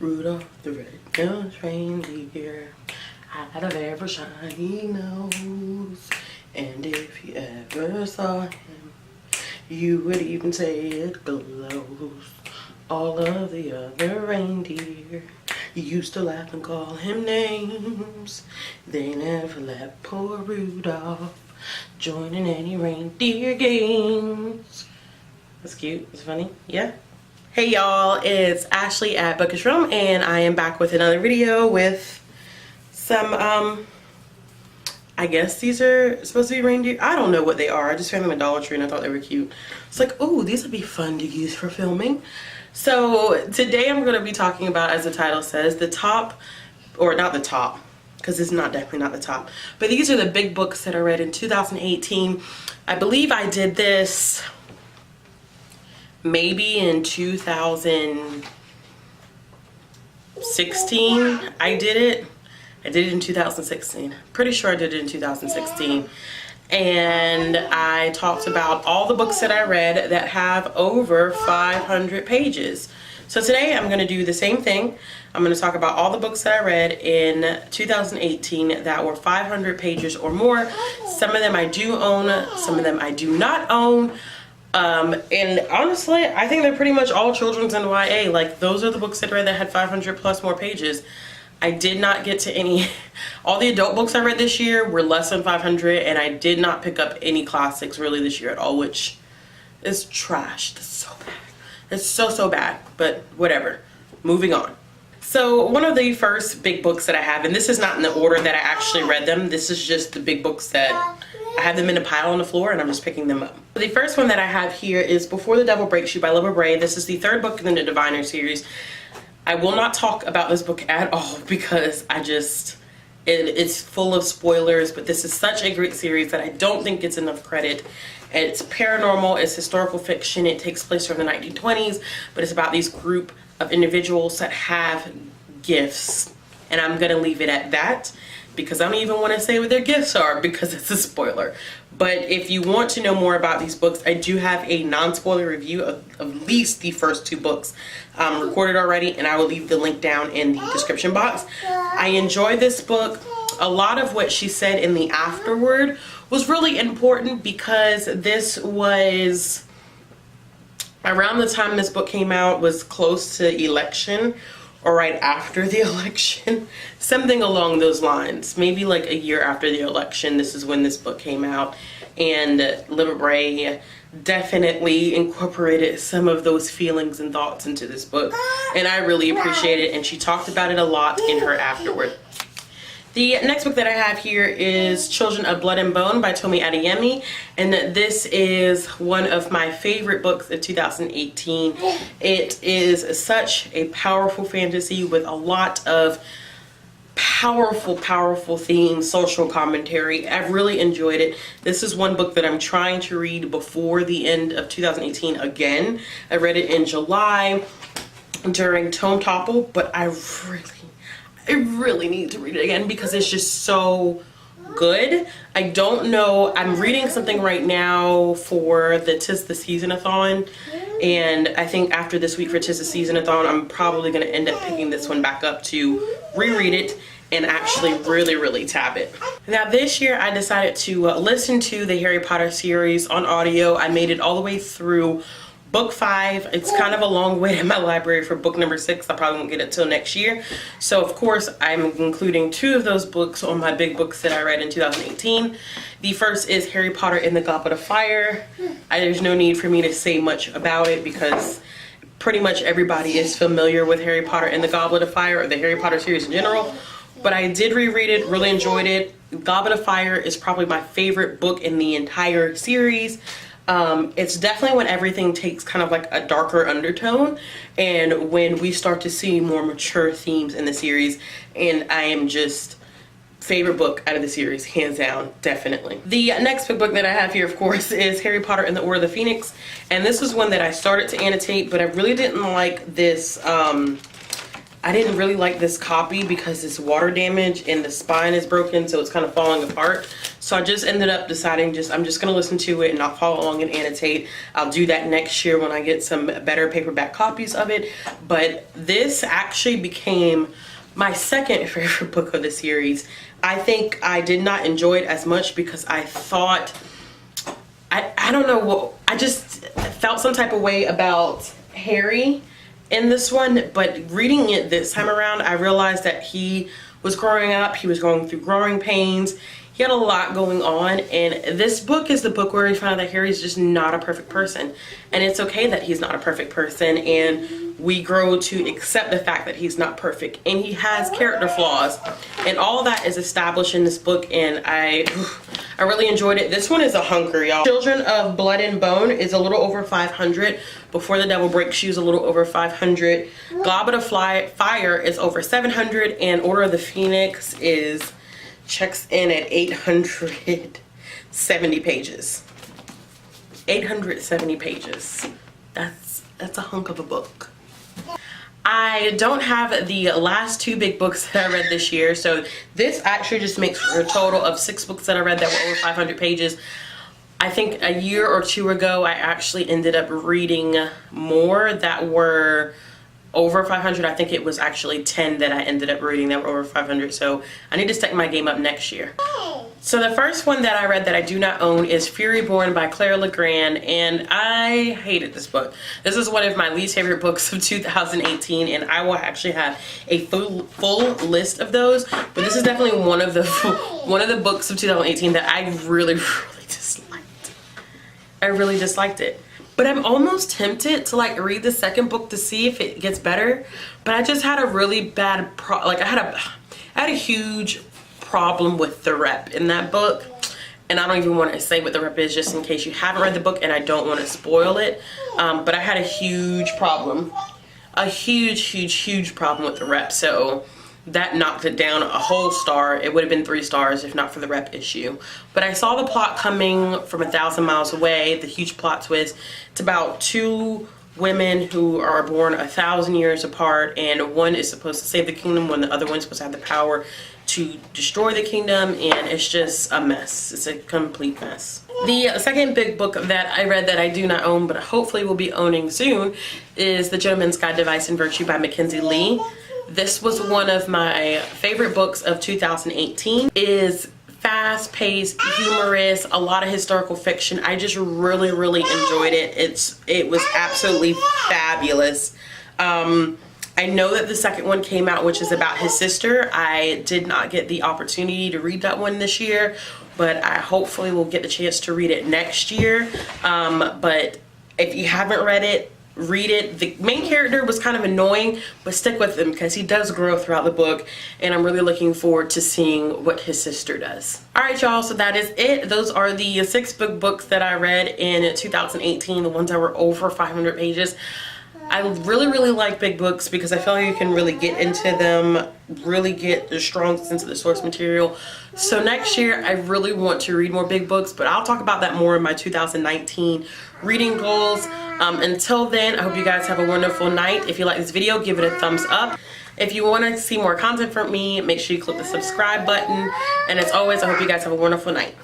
Rudolph the red-nosed reindeer had a very shiny nose, and if you ever saw him, you would even say it glows. All of the other reindeer used to laugh and call him names. They never let poor Rudolph join in any reindeer games. That's cute. It's funny. Yeah. Hey y'all, it's Ashley at Bookish Realm, and I am back with another video with some I guess these are supposed to be reindeer. I don't know what they are. I just found them at Dollar Tree and I thought they were cute. It's like, oh, these would be fun to use for filming. So today I'm going to be talking about, as the title says, the top, or not the top, because it's definitely not the top, but these are the big books that I read in 2018. I believe I did this maybe in 2016. I did it in 2016. Pretty sure I did it in 2016. And I talked about all the books that I read that have over 500 pages. So today I'm going to do the same thing. I'm going to talk about all the books that I read in 2018 that were 500 pages or more. Some of them I do own, some of them I do not own. And honestly, I think they're pretty much all children's and YA. Like, those are the books that I read that had 500 plus more pages. I did not get to any, all the adult books I read this year were less than 500, and I did not pick up any classics really this year at all, which is trash. That's so bad. It's so bad, but whatever. Moving on. So one of the first big books that I have, and this is not in the order that I actually read them, this is just the big books that I have them in a pile on the floor and I'm just picking them up. The first one that I have here is Before the Devil Breaks You by Libba Bray. This is the third book in the Diviner series. I will not talk about this book at all because it's full of spoilers, but this is such a great series that I don't think gets enough credit. It's paranormal, it's historical fiction, it takes place during the 1920s, but it's about these group of individuals that have gifts. And I'm gonna leave it at that because I don't even want to say what their gifts are because it's a spoiler. But if you want to know more about these books, I do have a non-spoiler review of at least the first two books recorded already, and I will leave the link down in the description box. I enjoyed this book. A lot of what she said in the afterword was really important because this was around the time this book came out, was close to election or right after the election, something along those lines. Maybe like a year after the election, this is when this book came out. And Libba Bray definitely incorporated some of those feelings and thoughts into this book, and I really appreciate it, and she talked about it a lot in her afterward. The next book that I have here is Children of Blood and Bone by Tomi Adeyemi, and this is one of my favorite books of 2018. It is such a powerful fantasy with a lot of powerful themes, social commentary. I've really enjoyed it. This is one book that I'm trying to read before the end of 2018 again. I read it in July during Tome Topple, but I really need to read it again because it's just so good. I don't know, I'm reading something right now for the 'Tis the Season-a-thon, and I think after this week for 'Tis the Season-a-thon, I'm probably going to end up picking this one back up to reread it and actually really tab it. Now this year I decided to listen to the Harry Potter series on audio. I made it all the way through book 5. It's kind of a long wait in my library for book number 6. I probably won't get it till next year. So of course I'm including 2 of those books on my big books that I read in 2018. The first is Harry Potter and the Goblet of Fire. There's no need for me to say much about it because pretty much everybody is familiar with Harry Potter and the Goblet of Fire, or the Harry Potter series in general. But I did reread it, really enjoyed it. Goblet of Fire is probably my favorite book in the entire series. It's definitely when everything takes kind of like a darker undertone and when we start to see more mature themes in the series, and I am just favorite book out of the series, hands down, definitely. The next big book that I have here, of course, is Harry Potter and the Order of the Phoenix, and this was one that I started to annotate, but I really didn't like this I didn't really like this copy because it's water damage and the spine is broken, so it's kind of falling apart. So I just ended up deciding I'm just gonna listen to it and not follow along and annotate. I'll do that next year when I get some better paperback copies of it. But this actually became my second favorite book of the series. I think I did not enjoy it as much because I thought, I don't know what, I just felt some type of way about Harry in this one, but reading it this time around, I realized that he was growing up, he was going through growing pains, he had a lot going on, and this book is the book where we find out that Harry's just not a perfect person, and it's okay that he's not a perfect person, and we grow to accept the fact that he's not perfect, and he has character flaws, and all that is established in this book, and I really enjoyed it. This one is a hunker, y'all. Children of Blood and Bone is a little over 500. Before the Devil Breaks You is a little over 500. Goblet of Fire is over 700, and Order of the Phoenix checks in at 870 pages. 870 pages. That's a hunk of a book. I don't have the last two big books that I read this year, so this actually just makes for a total of 6 books that I read that were over 500 pages. I think a year or two ago I actually ended up reading more that were over 500. I think it was actually 10 that I ended up reading that were over 500, so I need to step my game up next year. So the first one that I read that I do not own is Fury Born by Claire Legrand, and I hated this book. This is one of my least favorite books of 2018, and I will actually have a full list of those, but this is definitely one of the books of 2018 that I really disliked. I really disliked it. But I'm almost tempted to like read the second book to see if it gets better, but I just had a really bad I had a huge problem with the rep in that book, and I don't even want to say what the rep is just in case you haven't read the book, and I don't want to spoil it, but I had a huge problem, a huge problem with the rep, so that knocked it down a whole star. It would have been 3 stars if not for the rep issue. But I saw the plot coming from 1,000 miles away, the huge plot twist. It's about 2 women who are born 1,000 years apart, and one is supposed to save the kingdom when the other one's supposed to have the power to destroy the kingdom, and it's just a mess. It's a complete mess. The second big book that I read that I do not own but hopefully will be owning soon is The Gentleman's Guide to Vice and Virtue by Mackenzie Lee. This was one of my favorite books of 2018. It is fast-paced, humorous, a lot of historical fiction. I just really enjoyed it. It was absolutely fabulous. I know that the second one came out, which is about his sister. I did not get the opportunity to read that one this year, but I hopefully will get the chance to read it next year. But if you haven't read it, read it. The main character was kind of annoying, but stick with him because he does grow throughout the book, and I'm really looking forward to seeing what his sister does. Alright y'all, so that is it. Those are the 6 books that I read in 2018, the ones that were over 500 pages. I really like big books because I feel like you can really get into them, really get a strong sense of the source material. So next year I really want to read more big books, but I'll talk about that more in my 2019 reading goals. Until then, I hope you guys have a wonderful night. If you like this video, give it a thumbs up. If you want to see more content from me, make sure you click the subscribe button. And as always, I hope you guys have a wonderful night.